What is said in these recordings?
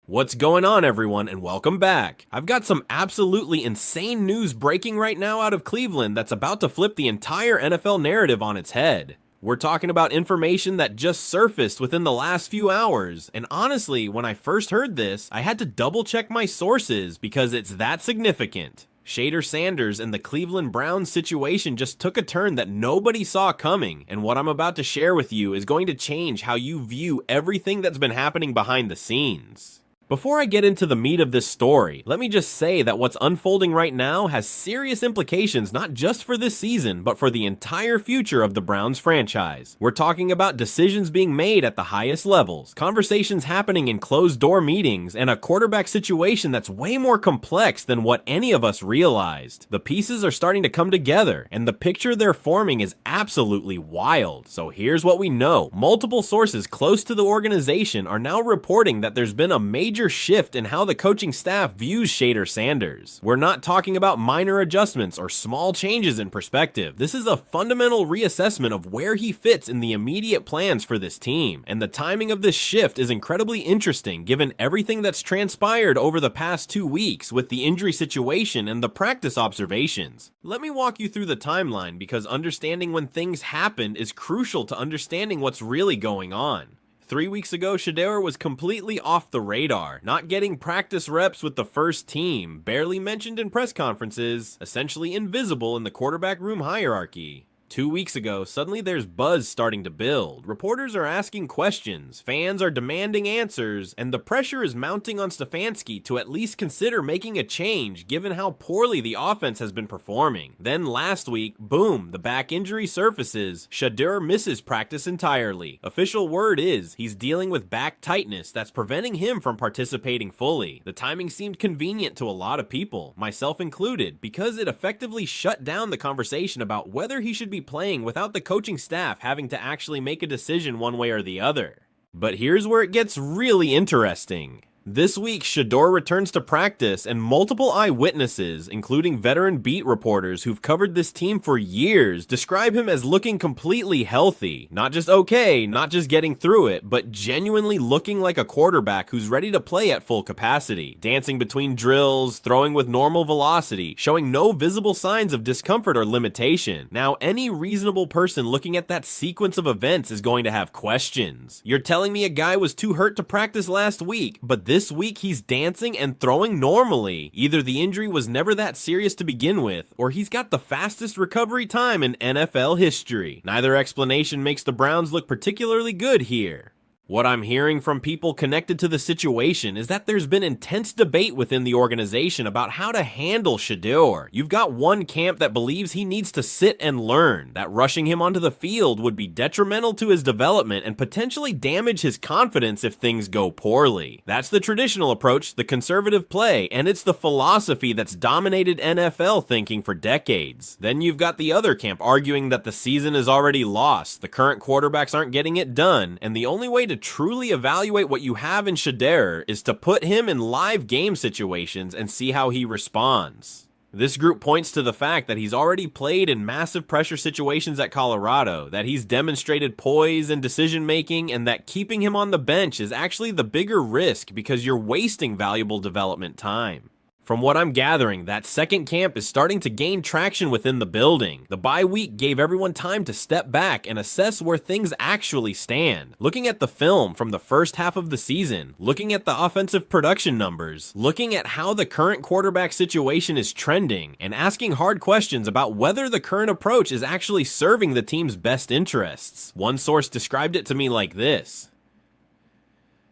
What's going on, everyone, and welcome back. I've got some absolutely insane news breaking right now out of Cleveland that's about to flip the entire NFL narrative on its head. We're talking about information that just surfaced within the last few hours, and honestly, when I first heard this, I had to double check my sources because it's that significant. Shedeur Sanders and the Cleveland Browns situation just took a turn that nobody saw coming, and what I'm about to share with you is going to change how you view everything that's been happening behind the scenes. Before I get into the meat of this story, let me just say that what's unfolding right now has serious implications not just for this season, but for the entire future of the Browns franchise. We're talking about decisions being made at the highest levels, conversations happening in closed-door meetings, and a quarterback situation that's way more complex than what any of us realized. The pieces are starting to come together, and the picture they're forming is absolutely wild. So here's what we know. Multiple sources close to the organization are now reporting that there's been a major shift in how the coaching staff views Shedeur Sanders. We're not talking about minor adjustments or small changes in perspective. This is a fundamental reassessment of where he fits in the immediate plans for this team. And the timing of this shift is incredibly interesting given everything that's transpired over the past 2 weeks with the injury situation and the practice observations. Let me walk you through the timeline because understanding when things happened is crucial to understanding what's really going on. 3 weeks ago, Shedeur was completely off the radar, not getting practice reps with the first team, barely mentioned in press conferences, essentially invisible in the quarterback room hierarchy. 2 weeks ago, suddenly there's buzz starting to build. Reporters are asking questions, fans are demanding answers, and the pressure is mounting on Stefanski to at least consider making a change given how poorly the offense has been performing. Then last week, boom, the back injury surfaces. Shedeur misses practice entirely. Official word is he's dealing with back tightness that's preventing him from participating fully. The timing seemed convenient to a lot of people, myself included, because it effectively shut down the conversation about whether he should be playing without the coaching staff having to actually make a decision one way or the other. But here's where it gets really interesting. This week, Shedeur returns to practice, and multiple eyewitnesses, including veteran beat reporters who've covered this team for years, describe him as looking completely healthy. Not just okay, not just getting through it, but genuinely looking like a quarterback who's ready to play at full capacity, dancing between drills, throwing with normal velocity, showing no visible signs of discomfort or limitation. Now, any reasonable person looking at that sequence of events is going to have questions. You're telling me a guy was too hurt to practice last week, but this week he's dancing and throwing normally. Either the injury was never that serious to begin with, or he's got the fastest recovery time in NFL history. Neither explanation makes the Browns look particularly good here. What I'm hearing from people connected to the situation is that there's been intense debate within the organization about how to handle Shedeur. You've got one camp that believes he needs to sit and learn, that rushing him onto the field would be detrimental to his development and potentially damage his confidence if things go poorly. That's the traditional approach, the conservative play, and it's the philosophy that's dominated NFL thinking for decades. Then you've got the other camp arguing that the season is already lost, the current quarterbacks aren't getting it done, and the only way to truly evaluate what you have in Shedeur is to put him in live game situations and see how he responds. This group points to the fact that he's already played in massive pressure situations at Colorado, that he's demonstrated poise and decision making, and that keeping him on the bench is actually the bigger risk because you're wasting valuable development time. From what I'm gathering, that second camp is starting to gain traction within the building. The bye week gave everyone time to step back and assess where things actually stand. Looking at the film from the first half of the season, looking at the offensive production numbers, looking at how the current quarterback situation is trending, and asking hard questions about whether the current approach is actually serving the team's best interests. One source described it to me like this.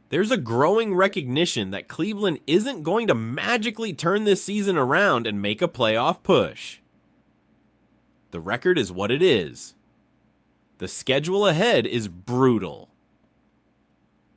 There's a growing recognition that Cleveland isn't going to magically turn this season around and make a playoff push. The record is what it is. The schedule ahead is brutal.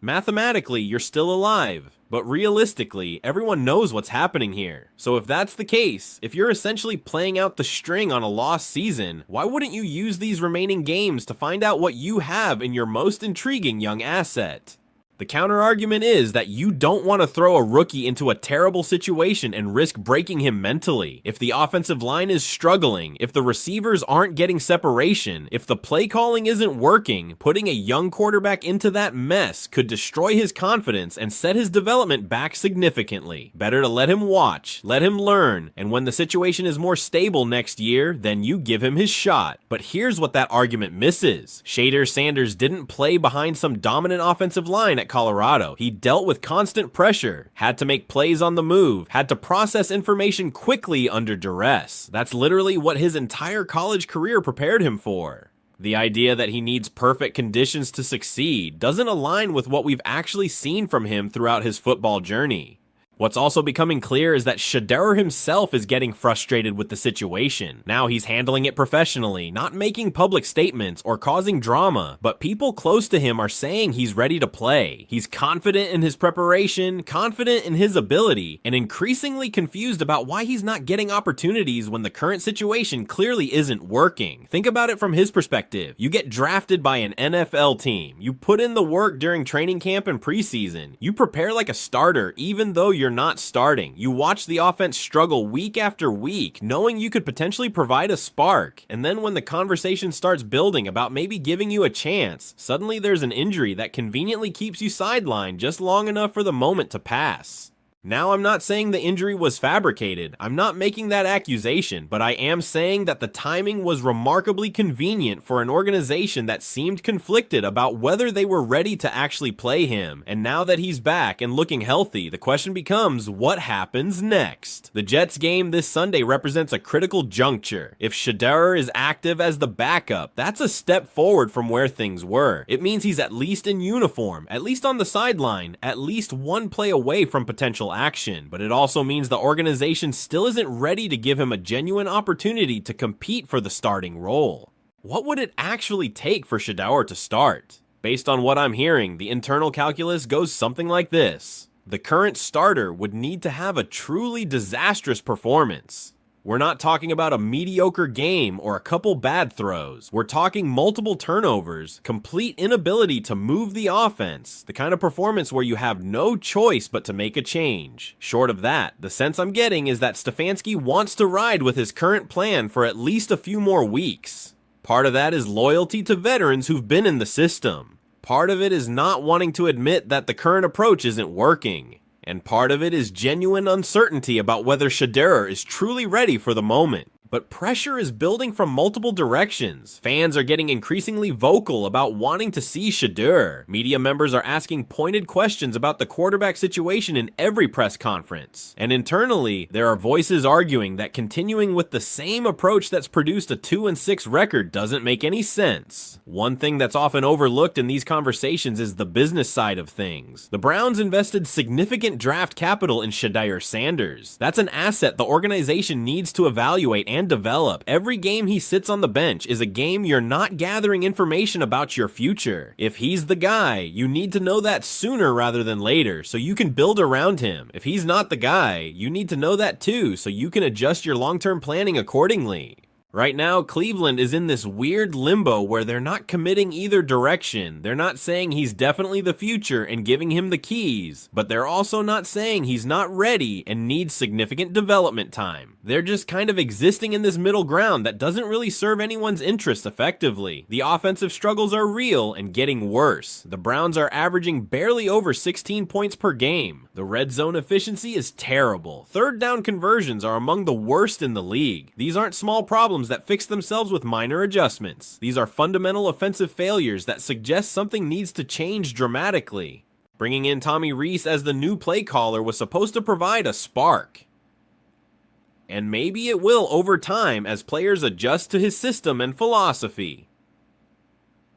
Mathematically, you're still alive, but realistically, everyone knows what's happening here. So if that's the case, if you're essentially playing out the string on a lost season, why wouldn't you use these remaining games to find out what you have in your most intriguing young asset? The counter-argument is that you don't want to throw a rookie into a terrible situation and risk breaking him mentally. If the offensive line is struggling, if the receivers aren't getting separation, if the play calling isn't working, putting a young quarterback into that mess could destroy his confidence and set his development back significantly. Better to let him watch, let him learn, and when the situation is more stable next year, then you give him his shot. But here's what that argument misses. Shedeur Sanders didn't play behind some dominant offensive line at Colorado. He dealt with constant pressure, had to make plays on the move, had to process information quickly under duress. That's literally what his entire college career prepared him for. The idea that he needs perfect conditions to succeed doesn't align with what we've actually seen from him throughout his football journey. What's also becoming clear is that Shedeur himself is getting frustrated with the situation. Now he's handling it professionally, not making public statements or causing drama, but people close to him are saying he's ready to play. He's confident in his preparation, confident in his ability, and increasingly confused about why he's not getting opportunities when the current situation clearly isn't working. Think about it from his perspective. You get drafted by an NFL team. You put in the work during training camp and preseason. You prepare like a starter even though you're not starting. You watch the offense struggle week after week, knowing you could potentially provide a spark. And then when the conversation starts building about maybe giving you a chance, suddenly there's an injury that conveniently keeps you sidelined just long enough for the moment to pass. Now, I'm not saying the injury was fabricated. I'm not making that accusation, but I am saying that the timing was remarkably convenient for an organization that seemed conflicted about whether they were ready to actually play him. And now that he's back and looking healthy, the question becomes, what happens next? The Jets game this Sunday represents a critical juncture. If Shedeur is active as the backup, that's a step forward from where things were. It means he's at least in uniform, at least on the sideline, at least one play away from potential action, but it also means the organization still isn't ready to give him a genuine opportunity to compete for the starting role. What would it actually take for Shedeur to start? Based on what I'm hearing, the internal calculus goes something like this. The current starter would need to have a truly disastrous performance. We're not talking about a mediocre game or a couple bad throws. We're talking multiple turnovers, complete inability to move the offense, the kind of performance where you have no choice but to make a change. Short of that, the sense I'm getting is that Stefanski wants to ride with his current plan for at least a few more weeks. Part of that is loyalty to veterans who've been in the system. Part of it is not wanting to admit that the current approach isn't working. And part of it is genuine uncertainty about whether Shedeur is truly ready for the moment. But pressure is building from multiple directions. Fans are getting increasingly vocal about wanting to see Shedeur. Media members are asking pointed questions about the quarterback situation in every press conference. And internally, there are voices arguing that continuing with the same approach that's produced a 2-6 record doesn't make any sense. One thing that's often overlooked in these conversations is the business side of things. The Browns invested significant draft capital in Shedeur Sanders. That's an asset the organization needs to evaluate and develop. Every game he sits on the bench is a game you're not gathering information about your future. If he's the guy, you need to know that sooner rather than later so you can build around him. If he's not the guy, you need to know that too so you can adjust your long-term planning accordingly. Right now, Cleveland is in this weird limbo where they're not committing either direction. They're not saying he's definitely the future and giving him the keys, but they're also not saying he's not ready and needs significant development time. They're just kind of existing in this middle ground that doesn't really serve anyone's interests effectively. The offensive struggles are real and getting worse. The Browns are averaging barely over 16 points per game. The red zone efficiency is terrible. Third down conversions are among the worst in the league. These aren't small problems that fix themselves with minor adjustments. These are fundamental offensive failures that suggest something needs to change dramatically. Bringing in Tommy Rees as the new play caller was supposed to provide a spark. And maybe it will over time as players adjust to his system and philosophy.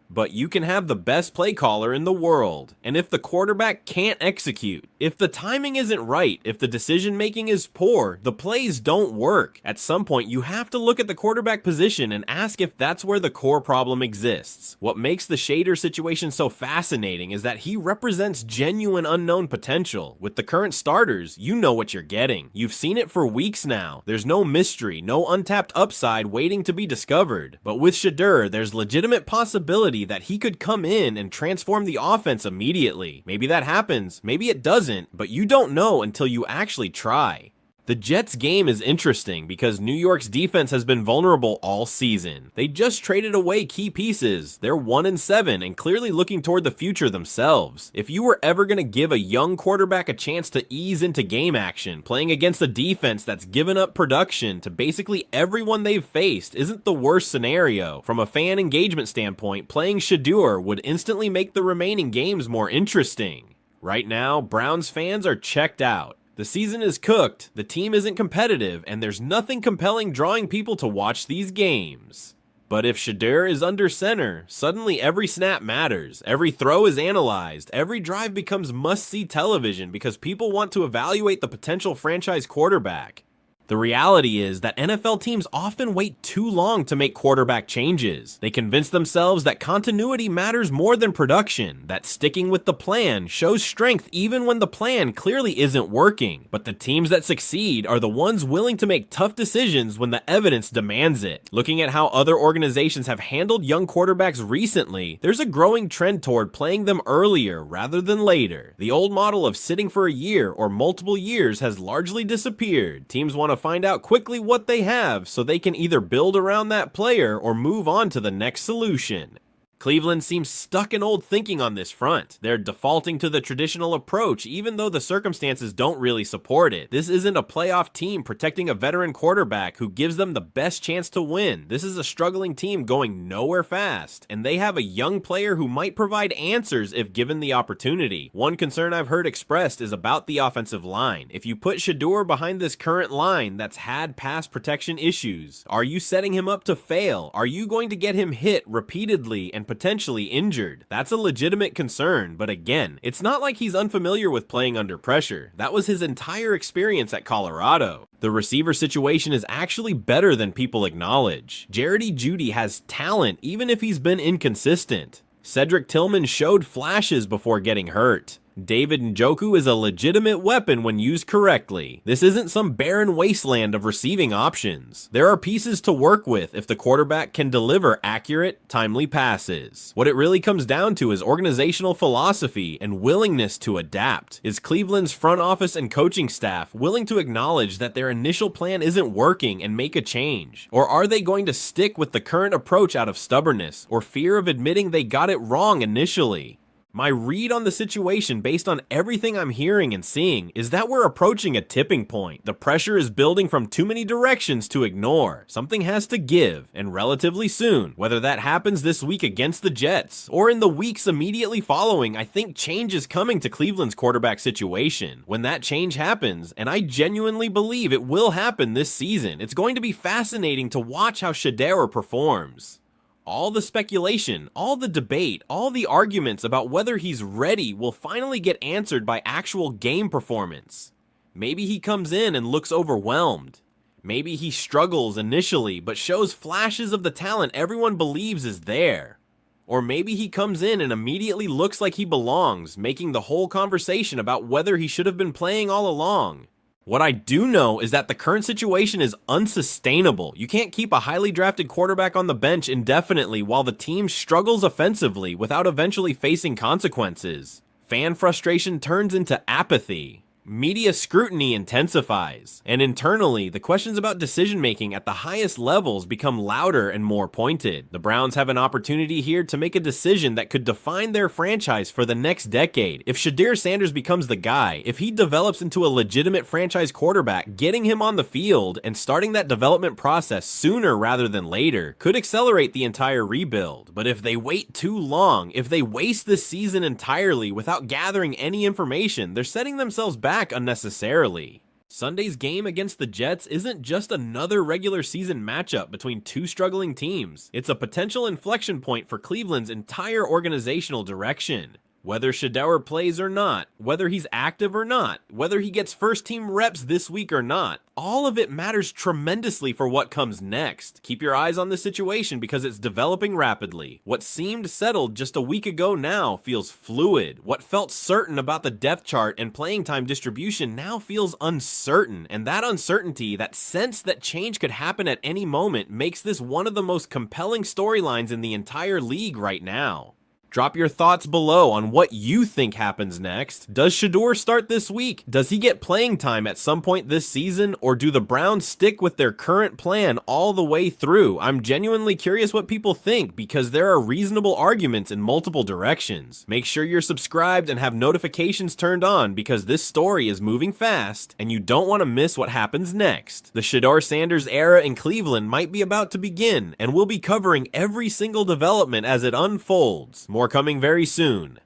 But you can have the best play caller in the world, and if the quarterback can't execute, if the timing isn't right, if the decision making is poor, the plays don't work. At some point, you have to look at the quarterback position and ask if that's where the core problem exists. What makes the Shedeur situation so fascinating is that he represents genuine unknown potential. With the current starters, you know what you're getting. You've seen it for weeks now. There's no mystery, no untapped upside waiting to be discovered. But with Shedeur, there's legitimate possibility possibility that he could come in and transform the offense immediately. Maybe that happens, maybe it doesn't, but you don't know until you actually try. The Jets' game is interesting because New York's defense has been vulnerable all season. They just traded away key pieces. They're 1-7 and clearly looking toward the future themselves. If you were ever going to give a young quarterback a chance to ease into game action, playing against a defense that's given up production to basically everyone they've faced isn't the worst scenario. From a fan engagement standpoint, playing Shedeur would instantly make the remaining games more interesting. Right now, Browns fans are checked out. The season is cooked, the team isn't competitive, and there's nothing compelling drawing people to watch these games. But if Shedeur is under center, suddenly every snap matters, every throw is analyzed, every drive becomes must-see television because people want to evaluate the potential franchise quarterback. The reality is that NFL teams often wait too long to make quarterback changes. They convince themselves that continuity matters more than production, that sticking with the plan shows strength even when the plan clearly isn't working. But the teams that succeed are the ones willing to make tough decisions when the evidence demands it. Looking at how other organizations have handled young quarterbacks recently, there's a growing trend toward playing them earlier rather than later. The old model of sitting for a year or multiple years has largely disappeared. Teams want to find out quickly what they have so they can either build around that player or move on to the next solution. Cleveland seems stuck in old thinking on this front. They're defaulting to the traditional approach even though the circumstances don't really support it. This isn't a playoff team protecting a veteran quarterback who gives them the best chance to win. This is a struggling team going nowhere fast, and they have a young player who might provide answers if given the opportunity. One concern I've heard expressed is about the offensive line. If you put Shedeur behind this current line that's had pass protection issues, are you setting him up to fail? Are you going to get him hit repeatedly and potentially injured? That's a legitimate concern, but again, it's not like he's unfamiliar with playing under pressure. That was his entire experience at Colorado. The receiver situation is actually better than people acknowledge. Jerry Jeudy has talent even if he's been inconsistent. Cedric Tillman showed flashes before getting hurt. David Njoku is a legitimate weapon when used correctly. This isn't some barren wasteland of receiving options. There are pieces to work with if the quarterback can deliver accurate, timely passes. What it really comes down to is organizational philosophy and willingness to adapt. Is Cleveland's front office and coaching staff willing to acknowledge that their initial plan isn't working and make a change? Or are they going to stick with the current approach out of stubbornness or fear of admitting they got it wrong initially? My read on the situation based on everything I'm hearing and seeing is that we're approaching a tipping point. The pressure is building from too many directions to ignore. Something has to give, and relatively soon. Whether that happens this week against the Jets, or in the weeks immediately following, I think change is coming to Cleveland's quarterback situation. When that change happens, and I genuinely believe it will happen this season, it's going to be fascinating to watch how Shedeur performs. All the speculation, all the debate, all the arguments about whether he's ready will finally get answered by actual game performance. Maybe he comes in and looks overwhelmed. Maybe he struggles initially but shows flashes of the talent everyone believes is there. Or maybe he comes in and immediately looks like he belongs, making the whole conversation about whether he should have been playing all along. What I do know is that the current situation is unsustainable. You can't keep a highly drafted quarterback on the bench indefinitely while the team struggles offensively without eventually facing consequences. Fan frustration turns into apathy. Media scrutiny intensifies, and internally, the questions about decision-making at the highest levels become louder and more pointed. The Browns have an opportunity here to make a decision that could define their franchise for the next decade. If Shedeur Sanders becomes the guy, if he develops into a legitimate franchise quarterback, getting him on the field and starting that development process sooner rather than later could accelerate the entire rebuild. But if they wait too long, if they waste this season entirely without gathering any information, they're setting themselves back unnecessarily. Sunday's game against the Jets isn't just another regular season matchup between two struggling teams. It's a potential inflection point for Cleveland's entire organizational direction. Whether Shedeur plays or not, whether he's active or not, whether he gets first team reps this week or not, all of it matters tremendously for what comes next. Keep your eyes on the situation because it's developing rapidly. What seemed settled just a week ago now feels fluid. What felt certain about the depth chart and playing time distribution now feels uncertain, and that uncertainty, that sense that change could happen at any moment, makes this one of the most compelling storylines in the entire league right now. Drop your thoughts below on what you think happens next. Does Shedeur start this week? Does he get playing time at some point this season? Or do the Browns stick with their current plan all the way through? I'm genuinely curious what people think because there are reasonable arguments in multiple directions. Make sure you're subscribed and have notifications turned on because this story is moving fast and you don't want to miss what happens next. The Shedeur Sanders era in Cleveland might be about to begin, and we'll be covering every single development as it unfolds. More coming very soon.